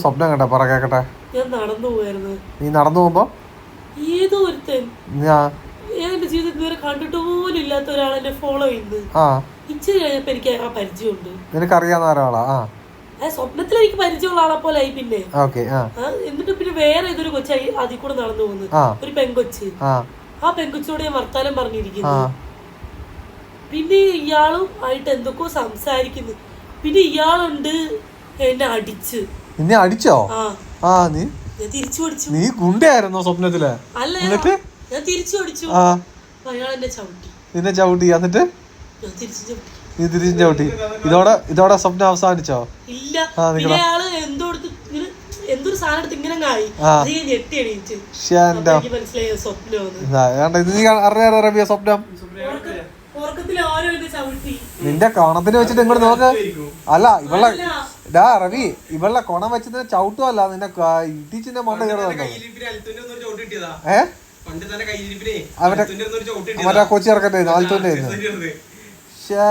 സ്വപ്നം കേട്ടെ പറ കേക്കട്ടെ. ഞാൻ നടന്നു പോയായിരുന്നു. നീ നടന്നു പോകുമ്പോ ഏതോ ഒരുത്തൻ ഞാൻ എന്റെ ജീവിതത്തിൽ ഇതുവരെ കണ്ടിട്ട് പോലും ഇല്ലാത്ത ഒരാൾ എന്നെ ഫോളോ ചെയ്യുന്നത്. ഇച്ചിരി കഴിഞ്ഞപ്പോ എനിക്ക് ആ പരിചയമുണ്ട്. നിനക്കറിയാവുന്ന ഒരാളാ? സ്വപ്നത്തിൽ എനിക്ക് പരിചയമുള്ള ആളെ പോലെ ആയി. പിന്നെ എന്നിട്ട് പിന്നെ വേറെ ഏതൊരു കൊച്ചായി അതിൽ കൂടെ നടന്നു പോകുന്നത്, ഒരു പെങ്കൊച്ച്. ആ പെങ്കൊച്ചോട് ഞാൻ വർത്താനം പറഞ്ഞിരിക്കുന്നു. പിന്നെ ഇയാളും ആയിട്ട് എന്തൊക്കെയോ സംസാരിക്കുന്നു. പിന്നെ ഇയാളുണ്ട് എന്നെ അടിച്ച്. നിന്നെ അടിച്ചോ? ഞാൻ തിരിച്ചു അടിച്ചു. നീ ഗുണ്ടയായിരുന്നോ സ്വപ്നത്തില്? അല്ല, ഞാൻ തിരിച്ചു അടിച്ചു. അയാൾ എന്നെ ചവിട്ടി. നിന്നെ ചവിട്ടി? എന്നിട്ട് ഞാൻ തിരിച്ചു ചവിട്ടി. നീ തിരിച്ചു ചവിട്ടി. ഇതോടെ സ്വപ്നം അവസാനിച്ചോ? ഇല്ല. പിന്നെ അയാള് എന്തൊരു സാധനം എടുത്ത് ഇങ്ങനെ ഞെട്ടി എണീറ്റ്. മനസ്സിലായ സ്വപ്നം നിന്റെ കോണത്തിന് വെച്ചിട്ട് ഇങ്ങോട്ട് നോക്ക്. അല്ല റവി ഇവളുടെ കോണം വെച്ചിട്ട് ചവിട്ടുമല്ല, നിന്നെ ഇടിച്ചിന്റെ മണ്ട കയറുന്നുണ്ടോ? മറ്റേ കൊച്ചി ഇറക്കട്ടെ 4 ഷേ